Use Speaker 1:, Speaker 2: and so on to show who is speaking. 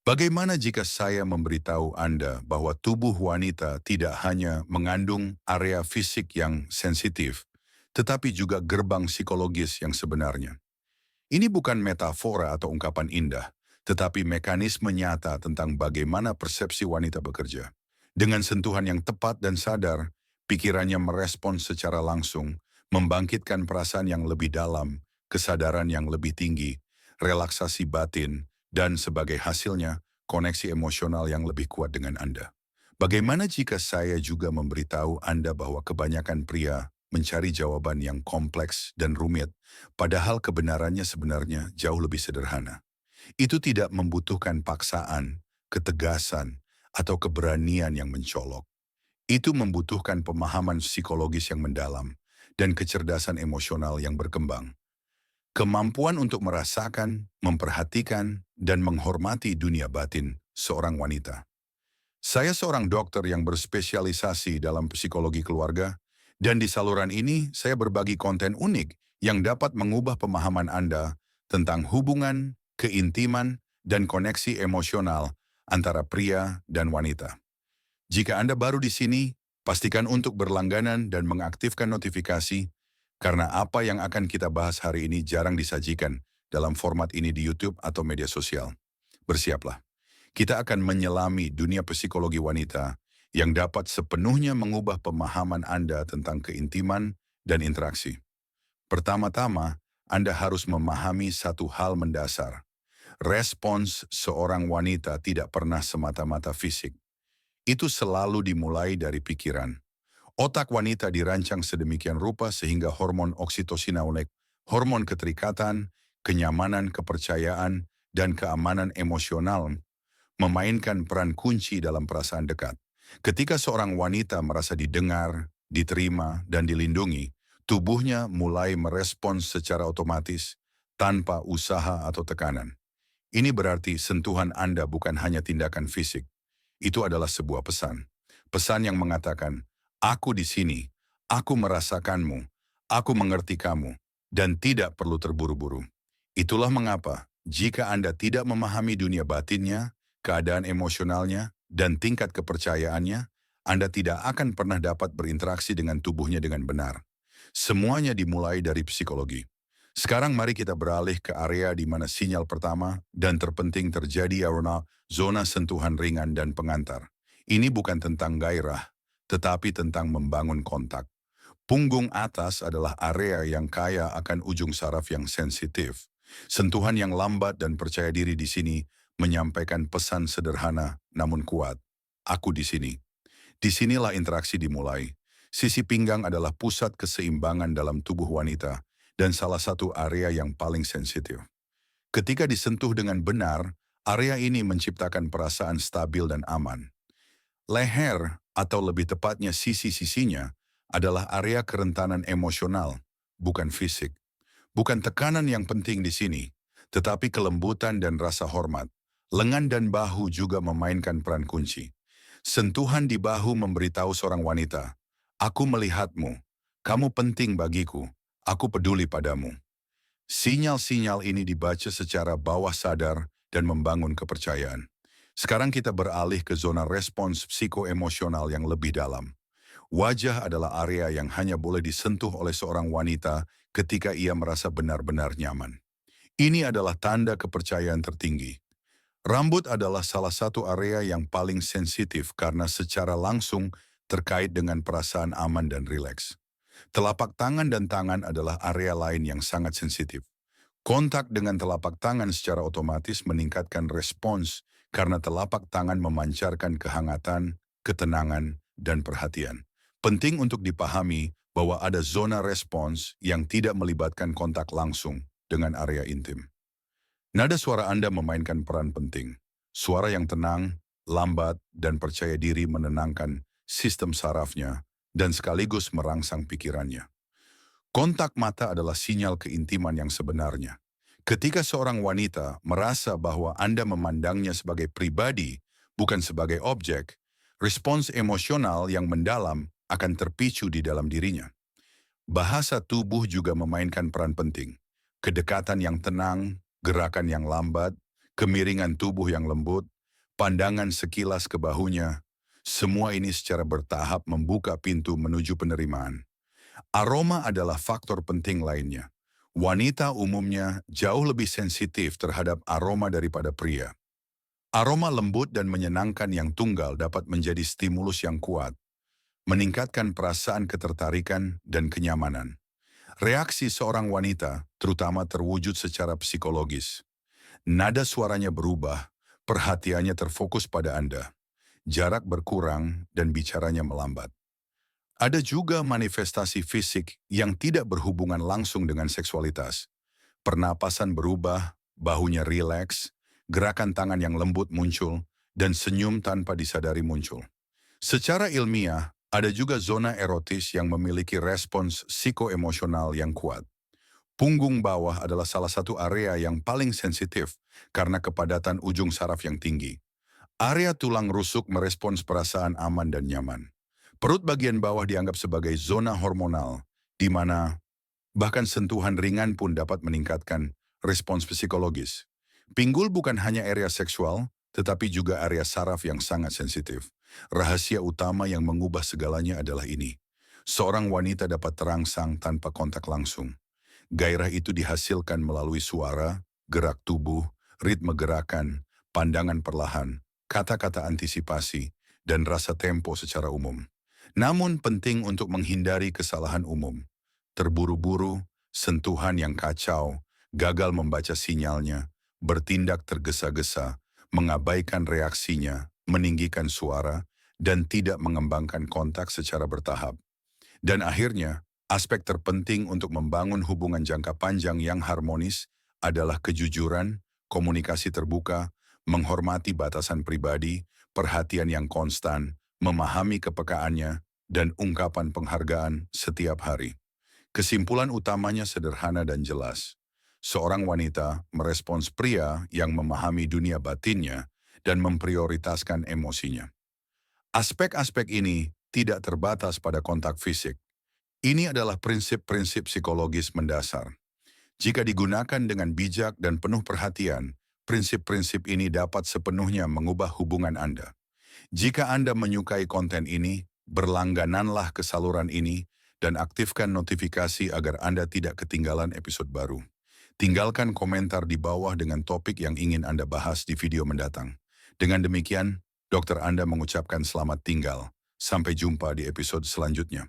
Speaker 1: Bagaimana jika saya memberitahu Anda bahwa tubuh wanita tidak hanya mengandung area fisik yang sensitif, tetapi juga gerbang psikologis yang sebenarnya? Ini bukan metafora atau ungkapan indah, tetapi mekanisme nyata tentang bagaimana persepsi wanita bekerja. Dengan sentuhan yang tepat dan sadar, pikirannya merespons secara langsung, membangkitkan perasaan yang lebih dalam, kesadaran yang lebih tinggi, relaksasi batin, dan sebagai hasilnya, koneksi emosional yang lebih kuat dengan Anda. Bagaimana jika saya juga memberitahu Anda bahwa kebanyakan pria mencari jawaban yang kompleks dan rumit, padahal kebenarannya sebenarnya jauh lebih sederhana. Itu tidak membutuhkan paksaan, ketegasan, atau keberanian yang mencolok. Itu membutuhkan pemahaman psikologis yang mendalam dan kecerdasan emosional yang berkembang. Kemampuan untuk merasakan, memperhatikan, dan menghormati dunia batin seorang wanita. Saya seorang dokter yang berspesialisasi dalam psikologi keluarga, dan di saluran ini saya berbagi konten unik yang dapat mengubah pemahaman Anda tentang hubungan, keintiman, dan koneksi emosional antara pria dan wanita. Jika Anda baru di sini, pastikan untuk berlangganan dan mengaktifkan notifikasi, karena apa yang akan kita bahas hari ini jarang disajikan dalam format ini di YouTube atau media sosial. Bersiaplah. Kita akan menyelami dunia psikologi wanita yang dapat sepenuhnya mengubah pemahaman Anda tentang keintiman dan interaksi. Pertama-tama, Anda harus memahami satu hal mendasar. Respons seorang wanita tidak pernah semata-mata fisik. Itu selalu dimulai dari pikiran. Otak wanita dirancang sedemikian rupa sehingga hormon oksitosin naik, hormon keterikatan, kenyamanan, kepercayaan, dan keamanan emosional memainkan peran kunci dalam perasaan dekat. Ketika seorang wanita merasa didengar, diterima, dan dilindungi, tubuhnya mulai merespons secara otomatis tanpa usaha atau tekanan. Ini berarti sentuhan Anda bukan hanya tindakan fisik. Itu adalah sebuah pesan. Pesan yang mengatakan, aku di sini, aku merasakanmu, aku mengerti kamu, dan tidak perlu terburu-buru. Itulah mengapa, jika Anda tidak memahami dunia batinnya, keadaan emosionalnya, dan tingkat kepercayaannya, Anda tidak akan pernah dapat berinteraksi dengan tubuhnya dengan benar. Semuanya dimulai dari psikologi. Sekarang mari kita beralih ke area di mana sinyal pertama dan terpenting terjadi yaitu zona sentuhan ringan dan pengantar. Ini bukan tentang gairah, tetapi tentang membangun kontak. Punggung atas adalah area yang kaya akan ujung saraf yang sensitif. Sentuhan yang lambat dan percaya diri di sini menyampaikan pesan sederhana namun kuat. Aku di sini. Disinilah interaksi dimulai. Sisi pinggang adalah pusat keseimbangan dalam tubuh wanita dan salah satu area yang paling sensitif. Ketika disentuh dengan benar, area ini menciptakan perasaan stabil dan aman. Leher, atau lebih tepatnya sisi-sisinya, adalah area kerentanan emosional, bukan fisik. Bukan tekanan yang penting di sini, tetapi kelembutan dan rasa hormat. Lengan dan bahu juga memainkan peran kunci. Sentuhan di bahu memberitahu seorang wanita, aku melihatmu, kamu penting bagiku, aku peduli padamu. Sinyal-sinyal ini dibaca secara bawah sadar dan membangun kepercayaan. Sekarang kita beralih ke zona respons psikoemosional yang lebih dalam. Wajah adalah area yang hanya boleh disentuh oleh seorang wanita ketika ia merasa benar-benar nyaman. Ini adalah tanda kepercayaan tertinggi. Rambut adalah salah satu area yang paling sensitif karena secara langsung terkait dengan perasaan aman dan rileks. Telapak tangan dan tangan adalah area lain yang sangat sensitif. Kontak dengan telapak tangan secara otomatis meningkatkan respons karena telapak tangan memancarkan kehangatan, ketenangan, dan perhatian. Penting untuk dipahami bahwa ada zona respons yang tidak melibatkan kontak langsung dengan area intim. Nada suara Anda memainkan peran penting. Suara yang tenang, lambat, dan percaya diri menenangkan sistem sarafnya dan sekaligus merangsang pikirannya. Kontak mata adalah sinyal keintiman yang sebenarnya. Ketika seorang wanita merasa bahwa Anda memandangnya sebagai pribadi, bukan sebagai objek, respons emosional yang mendalam akan terpicu di dalam dirinya. Bahasa tubuh juga memainkan peran penting. Kedekatan yang tenang, gerakan yang lambat, kemiringan tubuh yang lembut, pandangan sekilas ke bahunya, semua ini secara bertahap membuka pintu menuju penerimaan. Aroma adalah faktor penting lainnya. Wanita umumnya jauh lebih sensitif terhadap aroma daripada pria. Aroma lembut dan menyenangkan yang tunggal dapat menjadi stimulus yang kuat, meningkatkan perasaan ketertarikan dan kenyamanan. Reaksi seorang wanita terutama terwujud secara psikologis. Nada suaranya berubah, perhatiannya terfokus pada Anda, jarak berkurang dan bicaranya melambat. Ada juga manifestasi fisik yang tidak berhubungan langsung dengan seksualitas. Pernapasan berubah, bahunya rileks, gerakan tangan yang lembut muncul, dan senyum tanpa disadari muncul. Secara ilmiah, ada juga zona erotis yang memiliki respons psikoemosional yang kuat. Punggung bawah adalah salah satu area yang paling sensitif karena kepadatan ujung saraf yang tinggi. Area tulang rusuk merespons perasaan aman dan nyaman. Perut bagian bawah dianggap sebagai zona hormonal, di mana bahkan sentuhan ringan pun dapat meningkatkan respons psikologis. Pinggul bukan hanya area seksual, tetapi juga area saraf yang sangat sensitif. Rahasia utama yang mengubah segalanya adalah ini. Seorang wanita dapat terangsang tanpa kontak langsung. Gairah itu dihasilkan melalui suara, gerak tubuh, ritme gerakan, pandangan perlahan, kata-kata antisipasi, dan rasa tempo secara umum. Namun penting untuk menghindari kesalahan umum. Terburu-buru, sentuhan yang kacau, gagal membaca sinyalnya, bertindak tergesa-gesa, mengabaikan reaksinya, meninggikan suara, dan tidak mengembangkan kontak secara bertahap. Dan akhirnya, aspek terpenting untuk membangun hubungan jangka panjang yang harmonis adalah kejujuran, komunikasi terbuka, menghormati batasan pribadi, perhatian yang konstan, memahami kepekaannya, dan ungkapan penghargaan setiap hari. Kesimpulan utamanya sederhana dan jelas. Seorang wanita merespons pria yang memahami dunia batinnya dan memprioritaskan emosinya. Aspek-aspek ini tidak terbatas pada kontak fisik. Ini adalah prinsip-prinsip psikologis mendasar. Jika digunakan dengan bijak dan penuh perhatian, prinsip-prinsip ini dapat sepenuhnya mengubah hubungan Anda. Jika Anda menyukai konten ini, berlanggananlah ke saluran ini dan aktifkan notifikasi agar Anda tidak ketinggalan episode baru. Tinggalkan komentar di bawah dengan topik yang ingin Anda bahas di video mendatang. Dengan demikian, dokter Anda mengucapkan selamat tinggal. Sampai jumpa di episode selanjutnya.